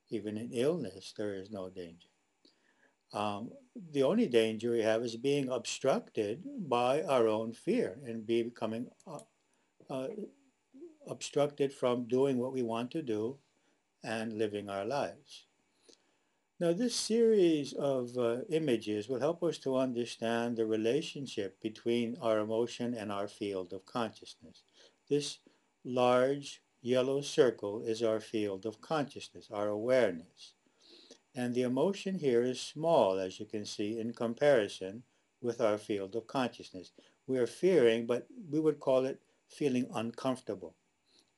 Even in illness, there is no danger. The only danger we have is being obstructed by our own fear and becoming uh, obstructed from doing what we want to do and living our lives. Now, this series of images will help us to understand the relationship between our emotion and our field of consciousness. This large yellow circle is our field of consciousness, our awareness. And the emotion here is small, as you can see, in comparison with our field of consciousness. We are fearing, but we would call it feeling uncomfortable.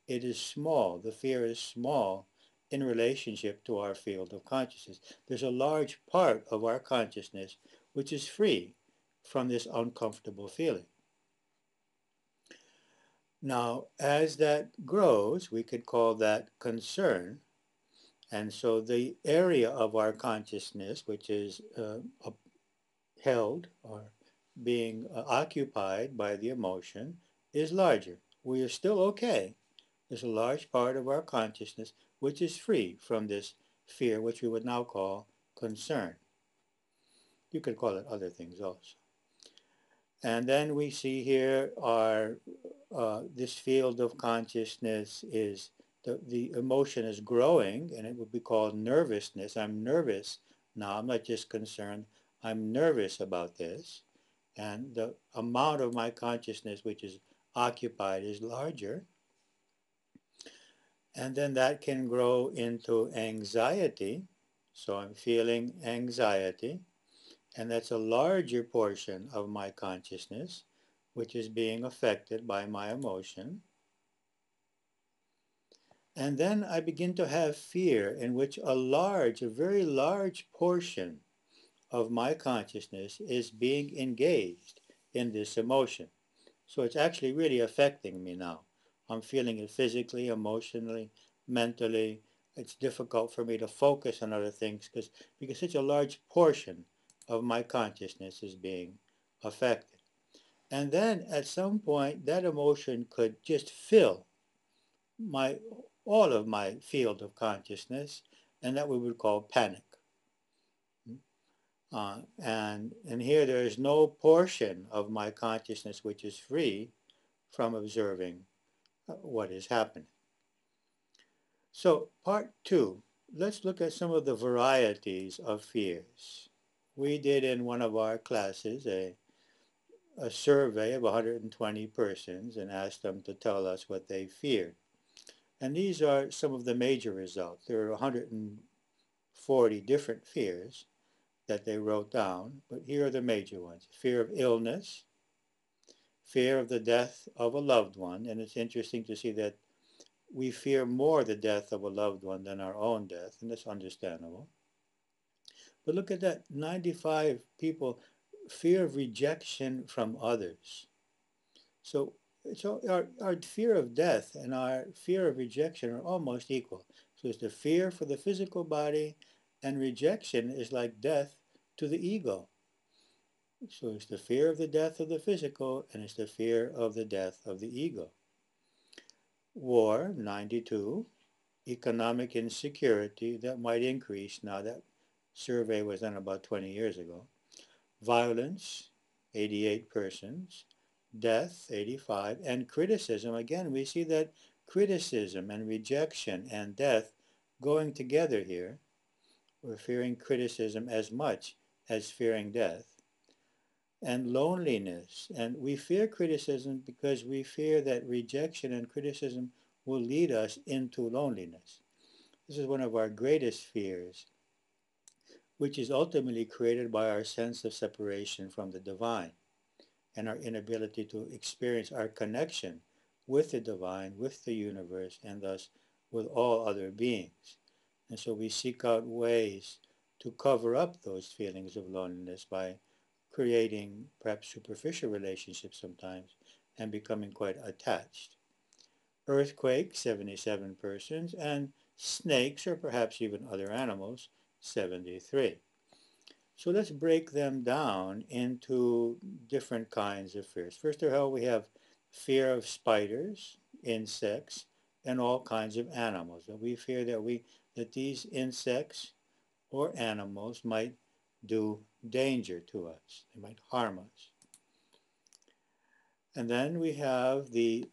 It is small. The fear is small in relationship to our field of consciousness. There's a large part of our consciousness which is free from this uncomfortable feeling. Now, as that grows, we could call that concern. And so the area of our consciousness, which is held or being occupied by the emotion, is larger. We are still okay. There's a large part of our consciousness which is free from this fear, which we would now call concern. You could call it other things also. And then we see here our this field of consciousness is the emotion is growing, and it would be called nervousness. I'm nervous now. I'm not just concerned. I'm nervous about this. And the amount of my consciousness which is occupied is larger. And then that can grow into anxiety. So I'm feeling anxiety. And that's a larger portion of my consciousness, which is being affected by my emotion. And then I begin to have fear, in which a very large portion of my consciousness is being engaged in this emotion. So it's actually really affecting me now. I'm feeling it physically, emotionally, mentally. It's difficult for me to focus on other things because such a large portion of my consciousness is being affected. And then at some point, that emotion could just fill my all of my field of consciousness, and that we would call panic. And here there is no portion of my consciousness which is free from observing what is happening. So part two, let's look at some of the varieties of fears. We did in one of our classes a survey of 120 persons and asked them to tell us what they feared. And these are some of the major results. There are 140 different fears that they wrote down, but here are the major ones. Fear of illness, fear of the death of a loved one, and it's interesting to see that we fear more the death of a loved one than our own death, and that's understandable. But look at that, 95 people, fear of rejection from others. So our fear of death and our fear of rejection are almost equal. So it's the fear for the physical body, and rejection is like death to the ego. So it's the fear of the death of the physical, and it's the fear of the death of the ego. War, 92. Economic insecurity, that might increase now. That survey was done about 20 years ago. Violence, 88 persons. Death, 85. And criticism, again, we see that criticism and rejection and death going together here. We're fearing criticism as much as fearing death. And loneliness. And we fear criticism because we fear that rejection and criticism will lead us into loneliness. This is one of our greatest fears, which is ultimately created by our sense of separation from the divine and our inability to experience our connection with the divine, with the universe, and thus with all other beings. And so we seek out ways to cover up those feelings of loneliness by creating perhaps superficial relationships sometimes and becoming quite attached. Earthquake, 77 persons, and snakes, or perhaps even other animals, 73. So let's break them down into different kinds of fears. First of all, we have fear of spiders, insects, and all kinds of animals. That we fear that these insects or animals might do danger to us. They might harm us. And then we have the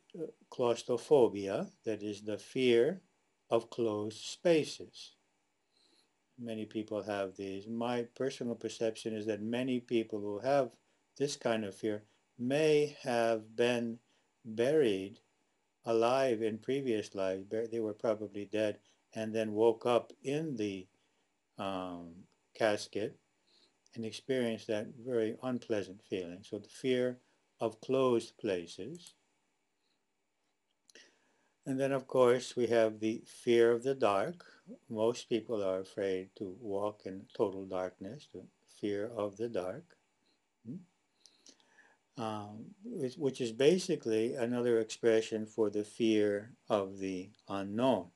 claustrophobia, that is the fear of closed spaces. Many people have these. My personal perception is that many people who have this kind of fear may have been buried alive in previous lives. They were probably dead and then woke up in the um, casket and experienced that very unpleasant feeling. So the fear of closed places. And then, of course, we have the fear of the dark. Most people are afraid to walk in total darkness, the fear of the dark, which is basically another expression for the fear of the unknown,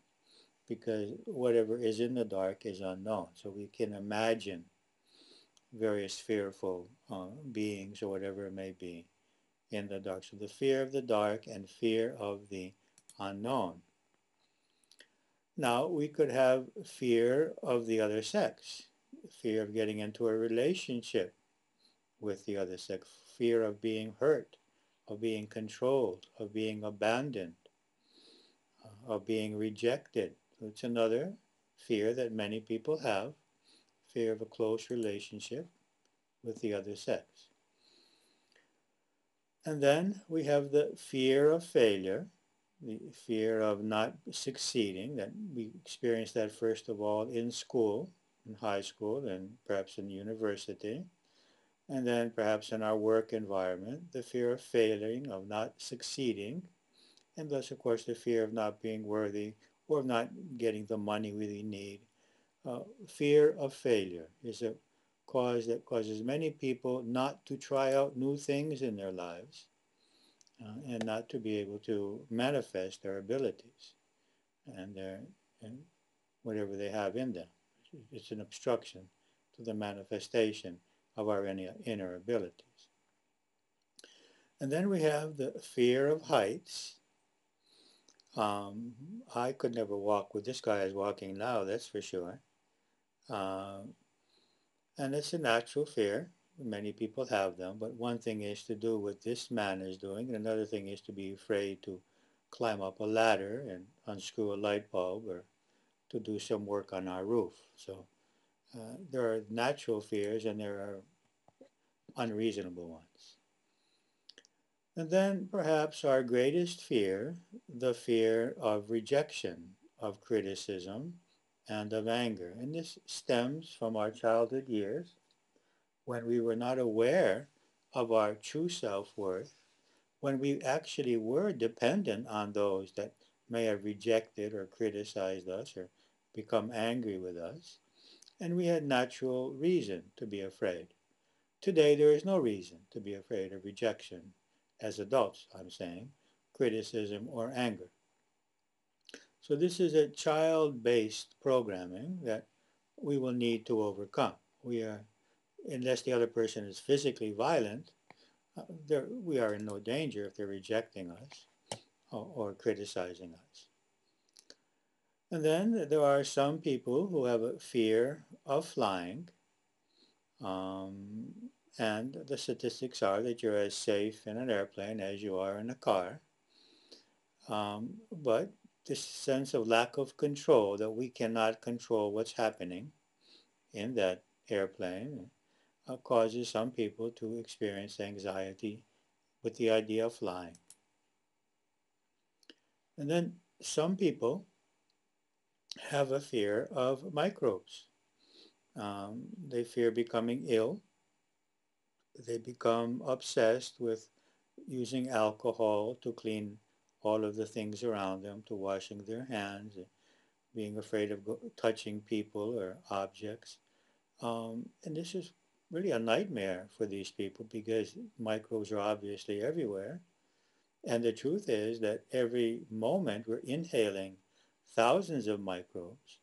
because whatever is in the dark is unknown. So we can imagine various fearful beings or whatever it may be in the dark. So the fear of the dark and fear of the unknown. Now, we could have fear of the other sex, fear of getting into a relationship with the other sex, fear of being hurt, of being controlled, of being abandoned, of being rejected. So it's another fear that many people have, fear of a close relationship with the other sex. And then we have the fear of failure, the fear of not succeeding, that we experience that first of all in school, in high school, and perhaps in university, and then perhaps in our work environment, the fear of failing, of not succeeding, and thus, of course, the fear of not being worthy or of not getting the money we need. Fear of failure is a cause that causes many people not to try out new things in their lives and not to be able to manifest their abilities and whatever they have in them. It's an obstruction to the manifestation of our inner abilities. And then we have the fear of heights. Um, I could never walk what this guy is walking now, that's for sure. Uh, and it's a natural fear. Many people have them, but one thing is to do what this man is doing, and another thing is to be afraid to climb up a ladder and unscrew a light bulb or to do some work on our roof. So there are natural fears and there are unreasonable ones. And then perhaps our greatest fear, the fear of rejection, of criticism, and of anger. And this stems from our childhood years when we were not aware of our true self-worth, when we actually were dependent on those that may have rejected or criticized us or become angry with us, and we had natural reason to be afraid. Today, there is no reason to be afraid of rejection as adults, I'm saying, criticism or anger. So this is a child-based programming that we will need to overcome. We are, unless the other person is physically violent, we are in no danger if they're rejecting us or criticizing us. And then there are some people who have a fear of flying, um, and the statistics are that you're as safe in an airplane as you are in a car. But this sense of lack of control, that we cannot control what's happening in that airplane, causes some people to experience anxiety with the idea of flying. And then some people have a fear of microbes. They fear becoming ill. They become obsessed with using alcohol to clean all of the things around them, to washing their hands, being afraid of touching people or objects. And this is really a nightmare for these people because microbes are obviously everywhere. And the truth is that every moment we're inhaling thousands of microbes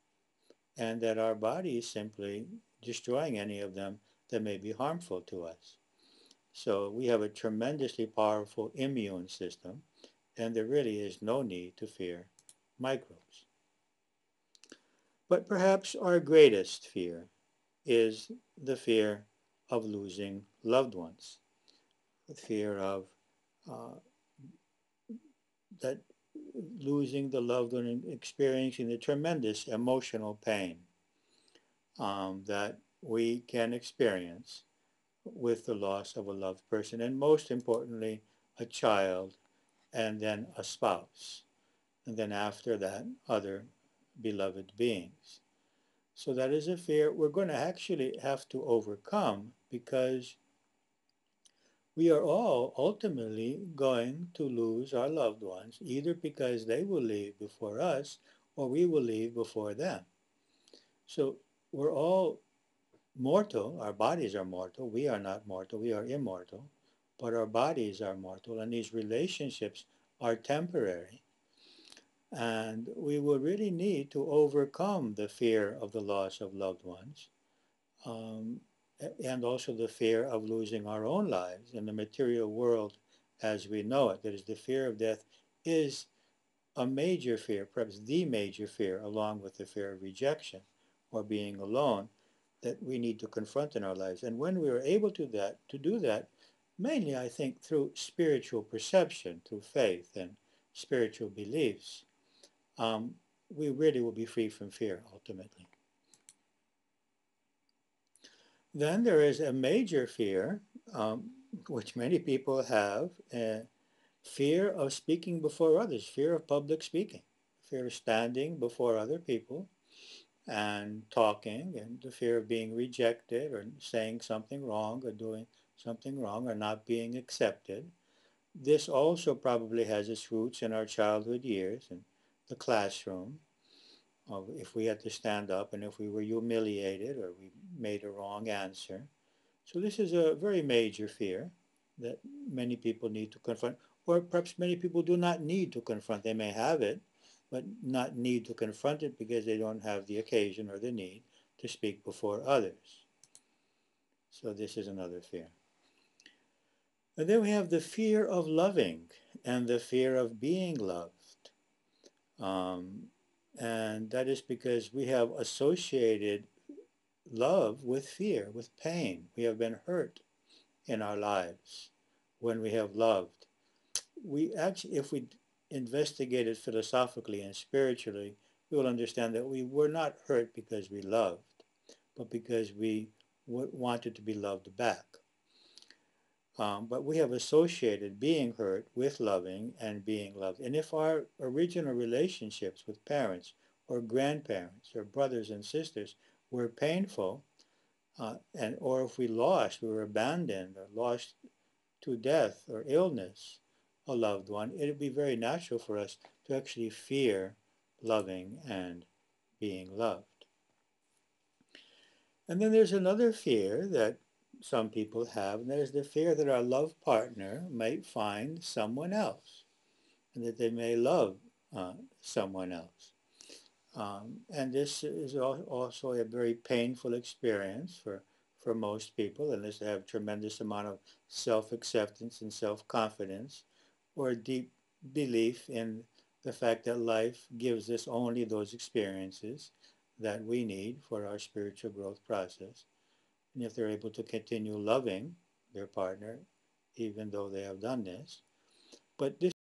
and that our body is simply destroying any of them that may be harmful to us. So we have a tremendously powerful immune system, and there really is no need to fear microbes. But perhaps our greatest fear is the fear of losing loved ones, the fear of uh, that losing the loved one and experiencing the tremendous emotional pain that we can experience with the loss of a loved person, and most importantly, a child, and then a spouse, and then after that, other beloved beings. So that is a fear we're going to actually have to overcome because we are all ultimately going to lose our loved ones, either because they will leave before us or we will leave before them. So we're all mortal. Our bodies are mortal. We are not mortal. We are immortal. But our bodies are mortal, and these relationships are temporary. And we will really need to overcome the fear of the loss of loved ones, um, and also the fear of losing our own lives in the material world as we know it. That is, the fear of death is a major fear, perhaps the major fear, along with the fear of rejection or being alone, that we need to confront in our lives. And when we are able to do that, mainly I think through spiritual perception, through faith and spiritual beliefs, um, we really will be free from fear ultimately. Then there is a major fear, which many people have, fear of speaking before others, fear of public speaking, fear of standing before other people and talking, and the fear of being rejected or saying something wrong or doing something wrong or not being accepted. This also probably has its roots in our childhood years and the classroom. If we had to stand up and if we were humiliated or we made a wrong answer. So this is a very major fear that many people need to confront, or perhaps many people do not need to confront. They may have it, but not need to confront it because they don't have the occasion or the need to speak before others. So this is another fear. And then we have the fear of loving and the fear of being loved. Um, and that is because we have associated love with fear, with pain. We have been hurt in our lives when we have loved. We actually, if we investigate it philosophically and spiritually, we will understand that we were not hurt because we loved, but because we wanted to be loved back. But we have associated being hurt with loving and being loved. And if our original relationships with parents or grandparents or brothers and sisters were painful, or if we were abandoned or lost to death or illness a loved one, it would be very natural for us to actually fear loving and being loved. And then there's another fear that some people have, and that is the fear that our love partner might find someone else and that they may love someone else. And this is also a very painful experience for most people, unless they have a tremendous amount of self-acceptance and self-confidence or a deep belief in the fact that life gives us only those experiences that we need for our spiritual growth process. And if they're able to continue loving their partner, even though they have done this, but this